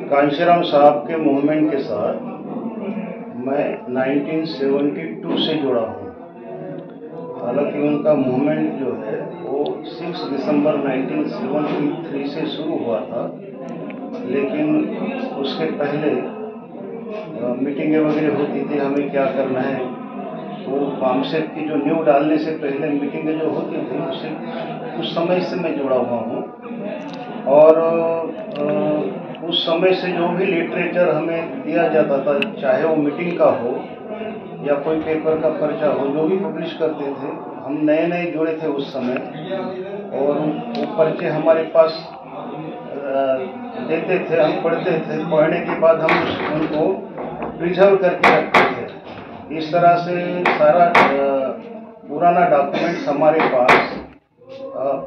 कांशीराम साहब के मूवमेंट के साथ मैं 1972 से जुड़ा हूँ। हालांकि उनका मूवमेंट जो है वो 6 दिसंबर 1973 से शुरू हुआ था, लेकिन उसके पहले मीटिंगें वगैरह होती थी, हमें क्या करना है। तो बामसेफ की जो नींव डालने से पहले मीटिंगें जो होती थी उससे उस समय से मैं जुड़ा हुआ हूँ। और उस समय से जो भी लिटरेचर हमें दिया जाता था, चाहे वो मीटिंग का हो या कोई पेपर का पर्चा हो, जो भी पब्लिश करते थे, हम नए नए जुड़े थे उस समय, और वो पर्चे हमारे पास देते थे, हम पढ़ते थे। पढ़ने के बाद हम उनको प्रिजर्व करके रखते थे। इस तरह से सारा पुराना डॉक्यूमेंट्स हमारे पास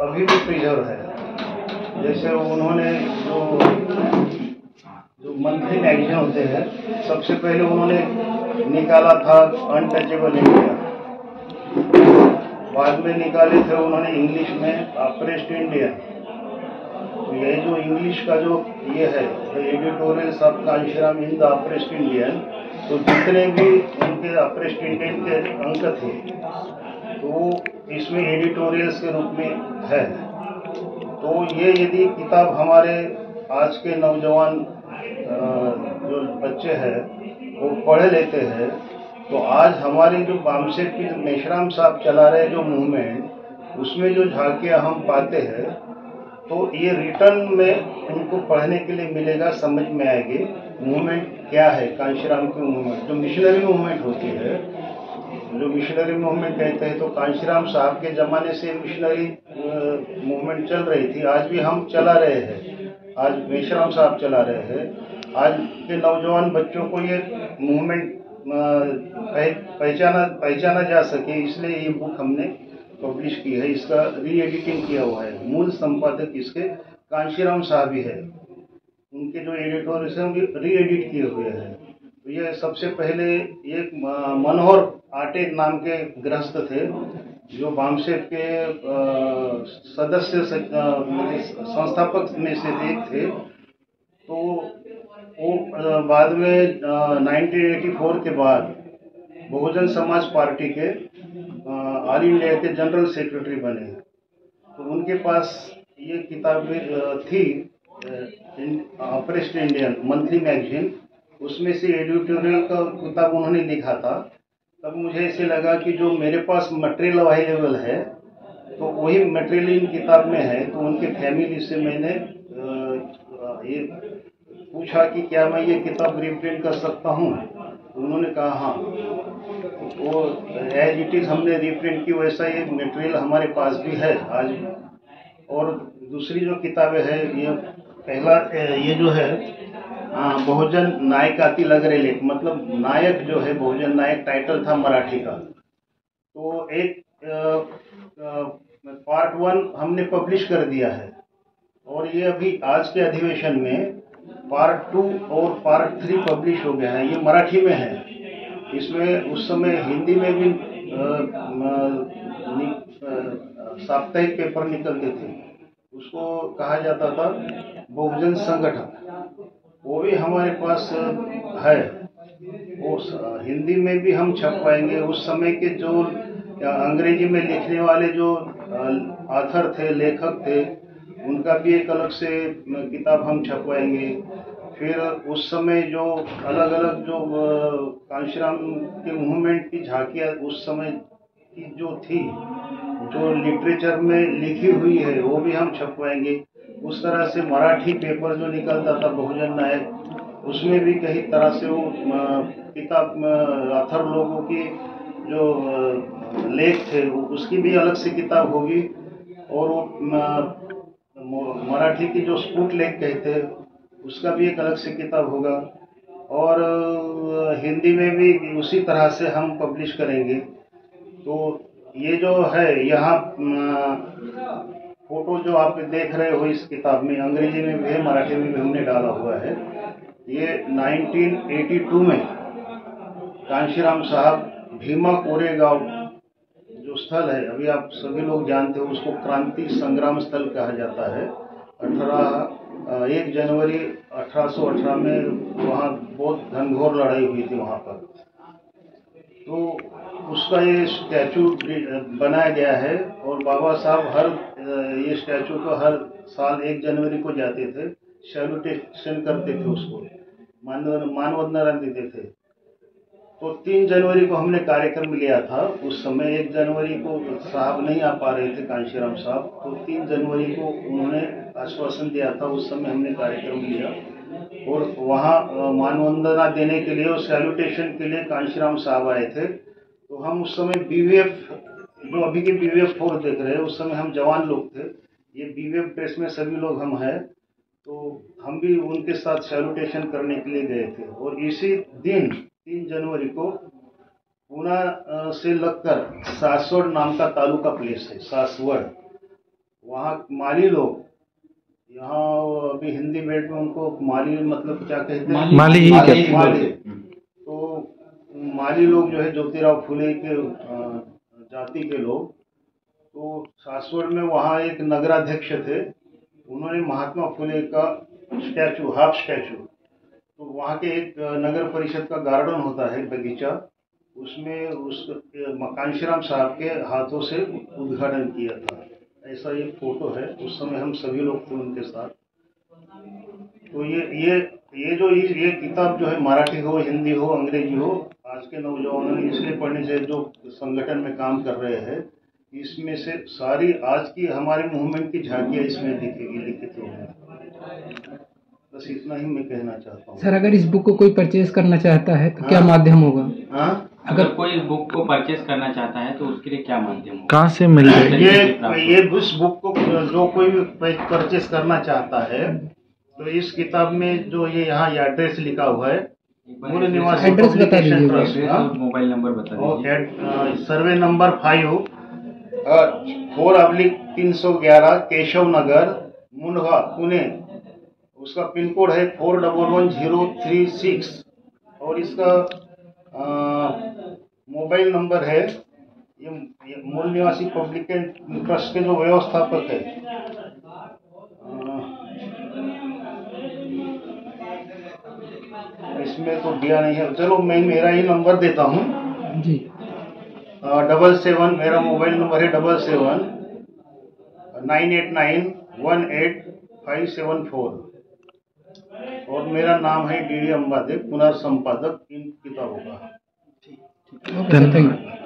अभी भी प्रिजर्व है। जैसे उन्होंने जो मंथली मैगजीन होते हैं, सबसे पहले उन्होंने निकाला था अनटचेबल इंडिया, बाद में निकाले थे उन्होंने इंग्लिश में अप्रेस्ड इंडियन। तो ये जो इंग्लिश का जो ये है, editorials of Kanshiram in the apprised Indian, तो जितने भी उनके अप्रेस्ड इंडियन के अंक थे तो इसमें एडिटोरियल्स के रूप में है। तो ये यदि किताब हमारे आज के नौजवान जो बच्चे हैं वो पढ़ लेते हैं, तो आज हमारी जो बामसेफ की मेश्राम साहब चला रहे जो मूवमेंट, उसमें जो झांकियाँ हम पाते हैं, तो ये रिटर्न में उनको पढ़ने के लिए मिलेगा, समझ में आएगी मूवमेंट क्या है। कांशीराम की मूवमेंट जो मिशनरी मूवमेंट होती है, जो मिशनरी मूवमेंट कहते हैं, तो कांशीराम साहब के ज़माने से मिशनरी मूवमेंट चल रही थी, आज भी हम चला रहे हैं, आज मेश्राम साहब चला रहे हैं। आज के नौजवान बच्चों को ये मूवमेंट पहचाना जा सके, इसलिए ये बुक हमने पब्लिश की है। इसका री एडिटिंग किया हुआ है, मूल संपादक इसके कांशीराम साहब ही है, उनके जो एडिटोरियल हैं री एडिट किए हुए हैं। तो ये सबसे पहले एक मनोहर आटे नाम के गृहस्थ थे, जो बामसेफ के सदस्य संस्थापक में से एक थे। तो वो बाद में 1984 के बाद बहुजन समाज पार्टी के ऑल इंडिया के जनरल सेक्रेटरी बने। तो उनके पास ये किताब थी, अप्रेस्ड इंडियन मंथली मैगजीन, उसमें से एडिटोरियल का किताब उन्होंने लिखा था। तब मुझे ऐसे लगा कि जो मेरे पास मटेरियल अवेलेबल है तो वही मटेरियल इन किताब में है। तो उनके फैमिली से मैंने ये पूछा कि क्या मैं ये किताब रिप्रिंट कर सकता हूँ। तो उन्होंने कहा हाँ। वो एज इट इज़ हमने रिप्रिंट की, वैसा ये मटेरियल हमारे पास भी है आज। और दूसरी जो किताबें है, ये पहला ये जो है बहुजन नायकाती लगरे लेख, मतलब नायक जो है बहुजन नायक टाइटल था मराठी का। तो एक पार्ट 1 हमने पब्लिश कर दिया है, और ये अभी आज के अधिवेशन में पार्ट 2 और पार्ट 3 पब्लिश हो गया है। ये मराठी में है। इसमें उस समय हिंदी में भी साप्ताहिक पेपर निकलते थे, उसको कहा जाता था बहुजन संगठन, वो भी हमारे पास है। वो हिंदी में भी हम छपवाएंगे। उस समय के जो अंग्रेजी में लिखने वाले जो ऑथर थे, लेखक थे, उनका भी एक अलग से किताब हम छपवाएंगे। फिर उस समय जो अलग अलग जो कांशीराम के मूवमेंट की झांकियाँ उस समय की जो थी, जो लिटरेचर में लिखी हुई है, वो भी हम छपवाएंगे। उस तरह से मराठी पेपर जो निकलता था बहुजन नायक, उसमें भी कई तरह से वो किताब ऑथर लोगों की जो लेख थे उसकी भी अलग से किताब होगी। और वो मराठी की जो स्फुट लेख कहते हैं उसका भी एक अलग से किताब होगा। और हिंदी में भी उसी तरह से हम पब्लिश करेंगे। तो ये जो है यहाँ फोटो जो आप देख रहे हो इस किताब में, अंग्रेजी में भी है, मराठी में भी हमने डाला हुआ है। ये 1982 में कांशीराम साहब भीमा कोरेगांव जो स्थल है, अभी आप सभी लोग जानते हो उसको क्रांति संग्राम स्थल कहा जाता है, 1 जनवरी 1818 में वहाँ बहुत घनघोर लड़ाई हुई थी वहाँ पर। तो उसका ये स्टैचू बनाया गया है और बाबा साहब ये स्टैचू को हर साल 1 जनवरी को जाते थे, सैल्यूटेशन करते थे, उसको मानवंदना देते थे। तो 3 जनवरी को हमने कार्यक्रम लिया था। उस समय 1 जनवरी को साहब नहीं आ पा रहे थे, कांशीराम साहब, तो 3 जनवरी को उन्होंने आश्वासन दिया था। उस समय हमने कार्यक्रम लिया और वहाँ मानवंदना देने के लिए और सैल्यूटेशन के लिए कांशीराम साहब आए थे। तो हम उस समय BVF, जो अभी के BVF 4 देख रहे हैं, उस समय हम जवान लोग थे। ये BVF ड्रेस में सभी लोग हम हैं, तो हम भी उनके साथ सैल्यूटेशन करने के लिए गए थे। और इसी दिन 3 जनवरी को पूना से लगकर सासवड़ नाम का तालुका प्लेस है, सासवड़, वहाँ माली लोग, यहाँ अभी हिंदी बेल्ट में उनको माली मतलब क्या कहते हैं, माली ही कहते हैं। माली। तो माली लोग जो है ज्योतिराव फुले के जाति के लोग, तो सासवड़ में वहाँ एक नगराध्यक्ष थे, उन्होंने महात्मा फुले का स्टैचू, हाफ स्टैचू, तो वहाँ के एक नगर परिषद का गार्डन होता है, बगीचा, उसमें उस कांशीराम साहब के हाथों से उद्घाटन किया था। ऐसा ये फोटो है, उस समय हम सभी लोग थे उनके साथ। तो ये किताब जो है, मराठी हो, हिंदी हो, अंग्रेजी हो, आज के नौजवानों ने इसलिए पढ़नी चाहिए जो संगठन में काम कर रहे हैं। इसमें से सारी आज की हमारे मूवमेंट की झांकियाँ इसमें दिखेगी, लिखित रूप में। बस इतना ही मैं कहना चाहता हूँ। सर, अगर इस बुक को कोई परचेज करना चाहता है तो क्या माध्यम होगा? अगर कोई इस बुक को परचेज करना चाहता है तो उसके लिए क्या माध्यम होगा? कहाँ से मिल जाएगा? ये इस बुक को जो कोई भी परचेज करना चाहता है, तो इस किताब में जो ये यहाँ एड्रेस लिखा हुआ है, मूल निवासी पब्लिकेशन ट्रस्ट, मोबाइल नंबर बता दीजिए। सर्वे नंबर 5 4/311 केशव नगर, मुंडवा, पुणे। उसका पिन कोड है 411036 और इसका मोबाइल नंबर है, ये मूल निवासी पब्लिकेशन ट्रस्ट के जो व्यवस्थापक है, इसमें तो दिया नहीं है, चलो मैं मेरा ही नंबर देता हूँ जी। 77, मेरा मोबाइल नंबर है 77 989 18574 और मेरा नाम है DD अंबादे, पुनर्संपादक इन किताबों का। धन्यवाद।